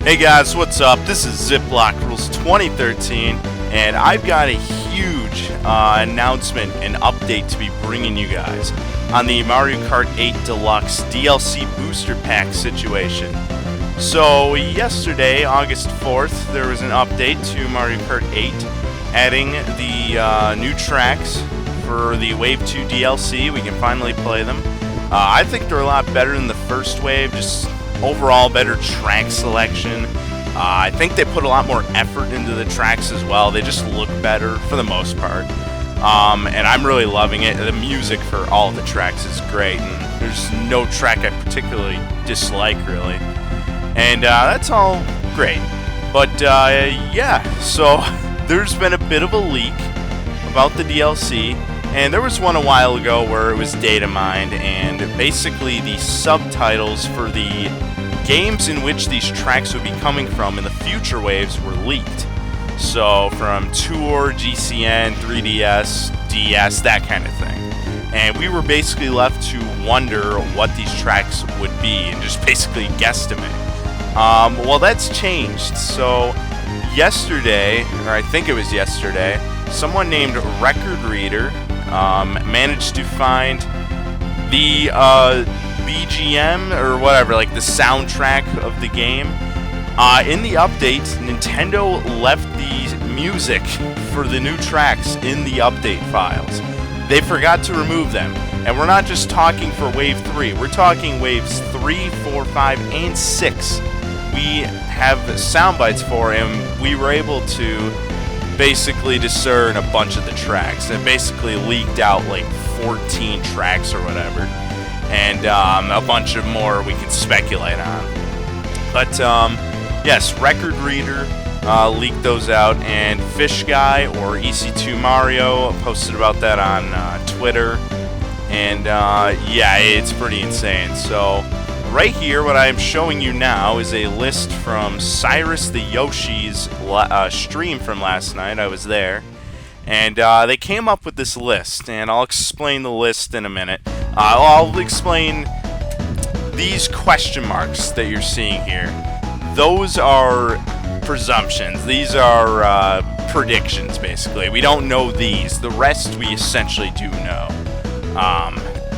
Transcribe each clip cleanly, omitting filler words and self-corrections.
Hey guys, what's up? This is Ziploc Rules 2013, and I've got a huge announcement and update to be bringing you guys on the Mario Kart 8 Deluxe DLC Booster Pack situation. So yesterday, August 4th, there was an update to Mario Kart 8, adding the new tracks for the Wave 2 DLC. We can finally play them. I think they're a lot better than the first wave, just overall better track selection. I think they put a lot more effort into the tracks as well. They just look better for the most part. And I'm really loving it. The music for all of the tracks is great, and there's no track I particularly dislike, really. And that's all great. But yeah, so there's been a bit of a leak about the DLC. And there was one a while ago where it was data mined, and basically the subtitles for the games in which these tracks would be coming from in the future waves were leaked. So from Tour, GCN, 3DS, DS, that kind of thing. And we were basically left to wonder what these tracks would be and just basically guesstimate. Well, that's changed. So yesterday, or I think it was yesterday, someone named Record Reader managed to find the BGM or whatever, like the soundtrack of the game. In the update, Nintendo left the music for the new tracks in the update files. They forgot to remove them. And we're not just talking for Wave 3, we're talking Waves 3, 4, 5, and 6. We have sound bites for, and we were able to basically discern a bunch of the tracks. It basically leaked out like 14 tracks or whatever, and a bunch of more we can speculate on. But yes, Record Reader leaked those out, and Fish Guy or EC2 Mario posted about that on Twitter, and yeah, it's pretty insane. So right here, what I am showing you now is a list from Cyrus the Yoshi's stream from last night. I was there, and they came up with this list, and I'll explain the list in a minute. I'll explain these question marks that you're seeing here. Those are presumptions. These are predictions, basically. We don't know these. The rest we essentially do know.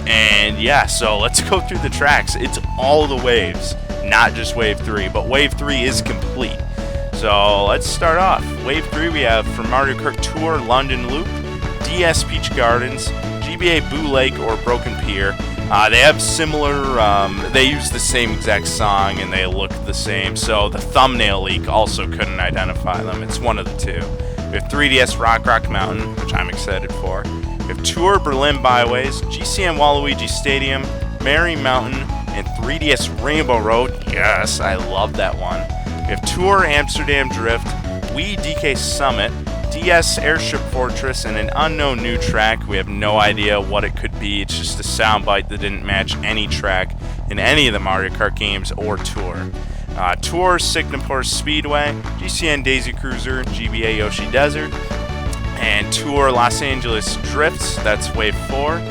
And yeah, so let's go through the tracks. It's all the waves, not just Wave 3, but Wave 3 is complete. So let's start off. Wave 3 we have for Mario Kart Tour London Loop, DS Peach Gardens, GBA Boo Lake or Broken Pier. They have similar, they use the same exact song and they look the same, so the thumbnail leak also couldn't identify them. It's one of the two. We have 3DS Rock Mountain, which I'm excited for. We have Tour Berlin Byways, GCN Waluigi Stadium, Merry Mountain, and 3DS Rainbow Road. Yes, I love that one. We have Tour Amsterdam Drift, Wii DK Summit, DS Airship Fortress, and an unknown new track. We have no idea what it could be. It's just a soundbite that didn't match any track in any of the Mario Kart games or Tour. Tour Singapore Speedway, GCN Daisy Cruiser, GBA Yoshi Desert, and Tour Los Angeles Drifts. That's Wave 4.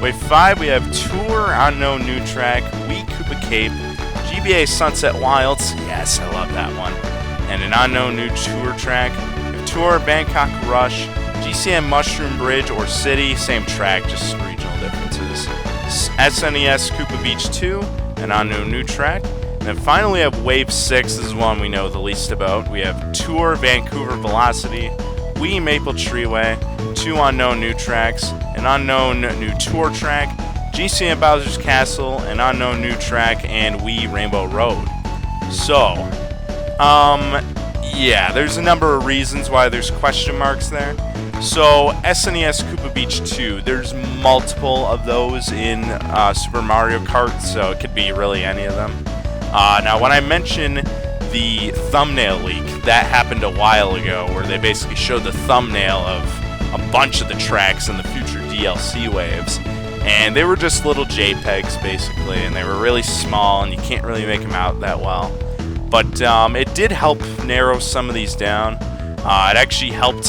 Wave 5, we have Tour Unknown New Track, Wii Koopa Cape, GBA Sunset Wilds. Yes, I love that one. And an unknown new Tour track. We have Tour Bangkok Rush, GCN Mushroom Bridge or City. Same track, just regional differences. SNES Koopa Beach 2, an unknown new track. And then finally we have Wave 6. This is one we know the least about. We have Tour Vancouver Velocity, Wii Maple Treeway, 2 unknown new tracks, an unknown new Tour track, GCN Bowser's Castle, an unknown new track, and Wii Rainbow Road. So, yeah, there's a number of reasons why there's question marks there. So, SNES Koopa Beach 2, there's multiple of those in Super Mario Kart, so it could be really any of them. Now, when I mention the thumbnail leak, that happened a while ago, where they basically showed the thumbnail of a bunch of the tracks in the future DLC waves, and they were just little JPEGs basically, and they were really small and you can't really make them out that well. But it did help narrow some of these down. It actually helped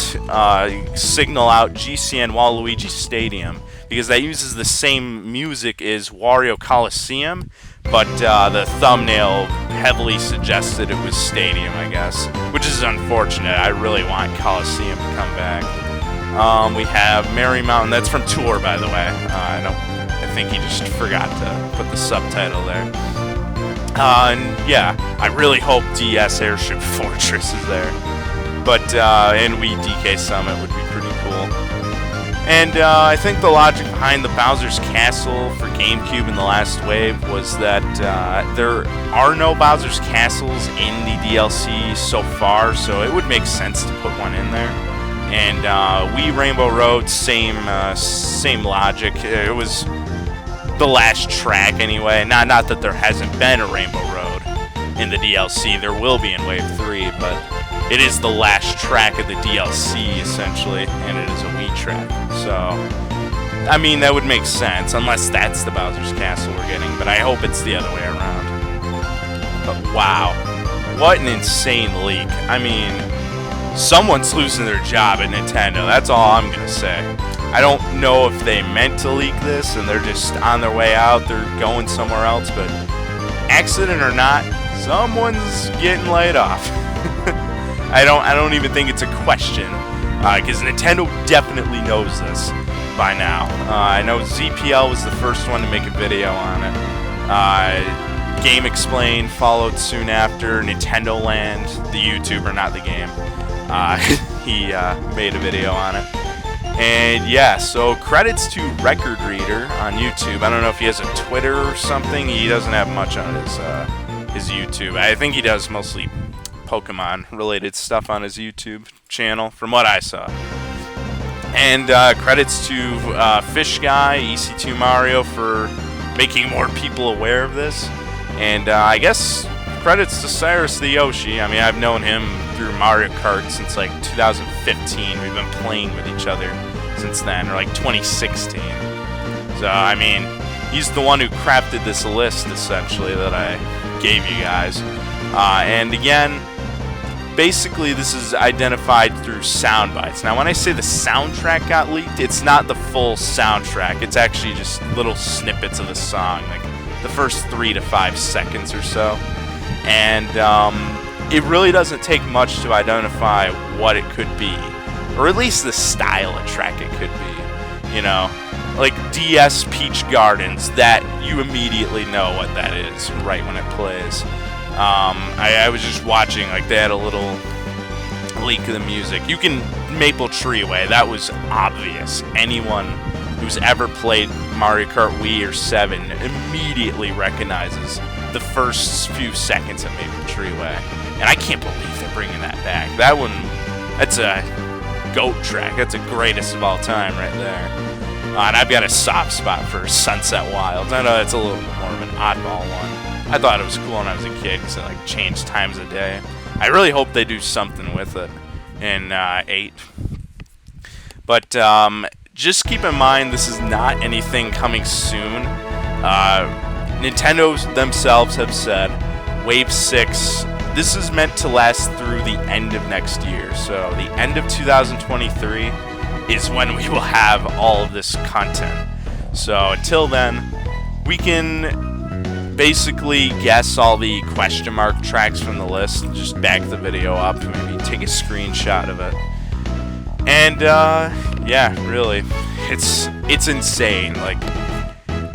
signal out GCN Waluigi Stadium, because that uses the same music as Wario Coliseum, but the thumbnail heavily suggested it was Stadium, I guess, which is unfortunate. I really want Coliseum to come back. We have Mary Mountain. That's from Tour, by the way. I think he just forgot to put the subtitle there. And yeah, I really hope DS Airship Fortress is there. But, and we DK Summit would be pretty cool. And I think the logic behind the Bowser's Castle for GameCube in the last wave was that there are no Bowser's Castles in the DLC so far, so it would make sense to put one in there. And Wii Rainbow Road, same logic. It was the last track anyway. Not that there hasn't been a Rainbow Road in the DLC. There will be in Wave 3, but it is the last track of the DLC, essentially, and it is a Wii track. So, I mean, that would make sense, unless that's the Bowser's Castle we're getting, but I hope it's the other way around. But wow, what an insane leak. I mean, someone's losing their job at Nintendo, that's all I'm gonna say. I don't know if they meant to leak this and they're just on their way out, they're going somewhere else, but accident or not, someone's getting laid off. I don't even think it's a question, because Nintendo definitely knows this by now. I know ZPL was the first one to make a video on it. Game Explained followed soon after. Nintendo Land, the YouTuber, not the game, he made a video on it. And yeah, so credits to Record Reader on YouTube. I don't know if he has a Twitter or something. He doesn't have much on his YouTube. I think he does mostly Pokemon related stuff on his YouTube channel, from what I saw. And credits to Fish Guy, EC2 Mario for making more people aware of this. And I guess credits to Cyrus the Yoshi. I mean, I've known him through Mario Kart since like 2015. We've been playing with each other since then, or like 2016. So, I mean, he's the one who crafted this list, essentially, that I gave you guys. And again, basically this is identified through sound bites. Now when I say the soundtrack got leaked, it's not the full soundtrack. It's actually just little snippets of the song, like the first 3 to 5 seconds or so. And it really doesn't take much to identify what it could be, or at least the style of track it could be. You know, like DS Peach Gardens, that you immediately know what that is right when it plays. I was just watching, like, they had a little leak of the music. You can Maple Tree Away, that was obvious. Anyone who's ever played Mario Kart Wii or 7 immediately recognizes the first few seconds of Maple Tree Away. And I can't believe they're bringing that back. That one, that's a GOAT track. That's the greatest of all time right there. And I've got a soft spot for Sunset Wilds. I know that's a little more of an oddball one. I thought it was cool when I was a kid because it like changed times of day. I really hope they do something with it in 8. But just keep in mind, this is not anything coming soon. Nintendo themselves have said Wave 6, this is meant to last through the end of next year. So the end of 2023 is when we will have all of this content. So until then, we can basically guess all the question mark tracks from the list. Just back the video up, maybe take a screenshot of it. And yeah, really, it's insane. Like,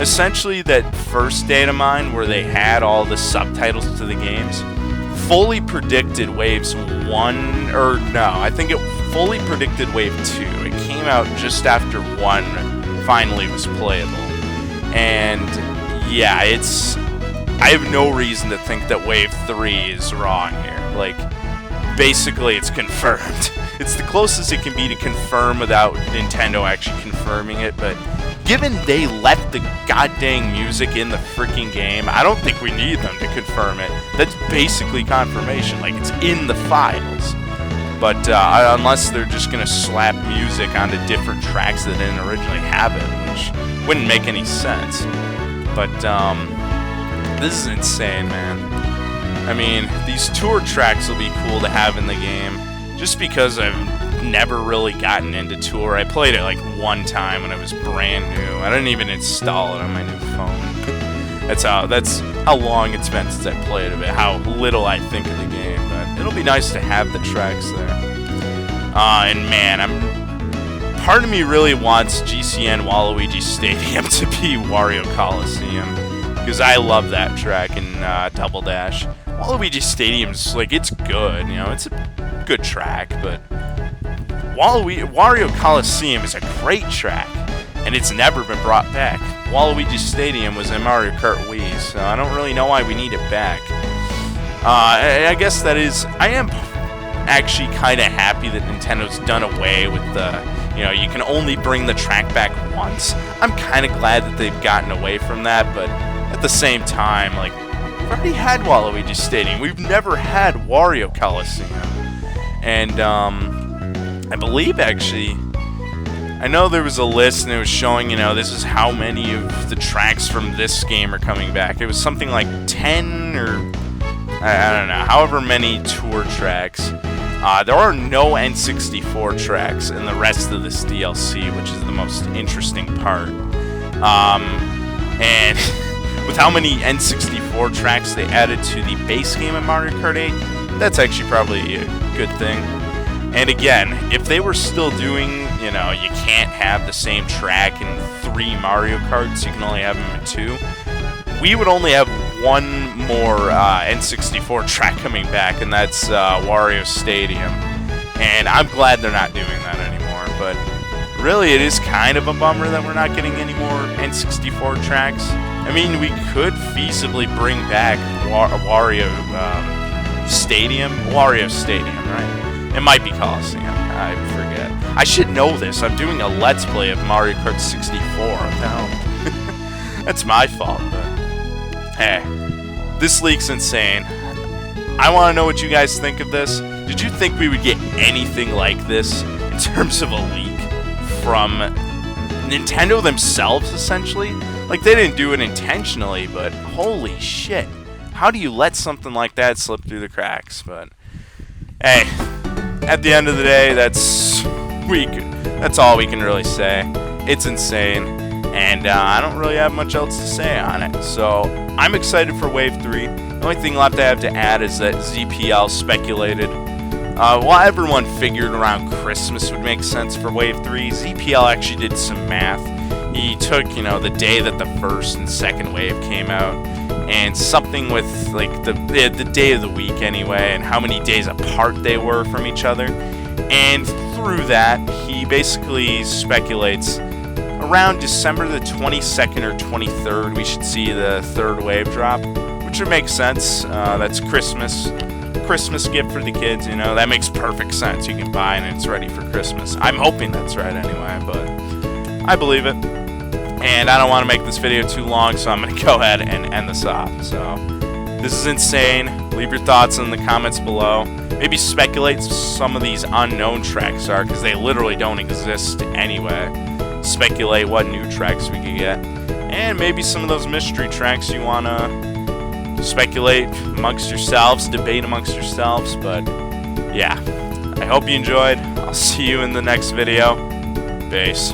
essentially that first data mine where they had all the subtitles to the games fully predicted waves 1, or no, I think it fully predicted wave 2. It came out just after 1 finally was playable. And yeah, I have no reason to think that Wave 3 is wrong here. Like, basically it's confirmed. It's the closest it can be to confirm without Nintendo actually confirming it, but given they left the goddamn music in the freaking game, I don't think we need them to confirm it. That's basically confirmation, like it's in the files. But unless they're just gonna slap music onto different tracks that didn't originally have it, which wouldn't make any sense. But this is insane, man. I mean, these tour tracks will be cool to have in the game, just because I've never really gotten into tour. I played it like one time when it was brand new. I didn't even install it on my new phone. That's how long it's been since I played of it, how little I think of the game. But it'll be nice to have the tracks there. And man, part of me really wants GCN Waluigi Stadium to be Wario Coliseum, because I love that track in Double Dash. Waluigi Stadium's like, it's good, you know, it's a good track, but Wario Coliseum is a great track, and it's never been brought back. Waluigi Stadium was in Mario Kart Wii, so I don't really know why we need it back. I guess that is, I am actually kind of happy that Nintendo's done away with the, you know, you can only bring the track back once. I'm kind of glad that they've gotten away from that, but at the same time, like, we've already had Waluigi Stadium. We've never had Wario Coliseum. And, I believe, actually, I know there was a list and it was showing, you know, this is how many of the tracks from this game are coming back. It was something like 10 or, I don't know, however many tour tracks. There are no N64 tracks in the rest of this DLC, which is the most interesting part. And with how many N64 tracks they added to the base game of Mario Kart 8, that's actually probably a good thing. And again, if they were still doing, you know, you can't have the same track in 3 Mario Karts, you can only have them in 2, we would only have one more N64 track coming back, and that's Wario Stadium. And I'm glad they're not doing that anymore, but really it is kind of a bummer that we're not getting any more N64 tracks. I mean, we could feasibly bring back Wario Stadium, right? It might be Coliseum. I forget. I should know this. I'm doing a Let's Play of Mario Kart 64. No. That's my fault, but hey. This leak's insane. I want to know what you guys think of this. Did you think we would get anything like this in terms of a leak from Nintendo themselves, essentially? Like, they didn't do it intentionally, but holy shit. How do you let something like that slip through the cracks? But hey, at the end of the day, that's all we can really say. It's insane, and I don't really have much else to say on it. So I'm excited for Wave 3. The only thing left I have to add is that ZPL speculated. While everyone figured around Christmas would make sense for Wave 3, ZPL actually did some math. He took, you know, the day that the first and second wave came out, and something with, like, the day of the week anyway, and how many days apart they were from each other. And through that, he basically speculates around December the 22nd or 23rd, we should see the third wave drop, which would make sense. That's Christmas gift for the kids, you know. That makes perfect sense. You can buy it and it's ready for Christmas. I'm hoping that's right anyway, but I believe it. And I don't want to make this video too long, so I'm going to go ahead and end this off. So, this is insane. Leave your thoughts in the comments below. Maybe speculate some of these unknown tracks are, because they literally don't exist anyway. Speculate what new tracks we could get. And maybe some of those mystery tracks you want to speculate amongst yourselves, debate amongst yourselves. But, yeah. I hope you enjoyed. I'll see you in the next video. Peace.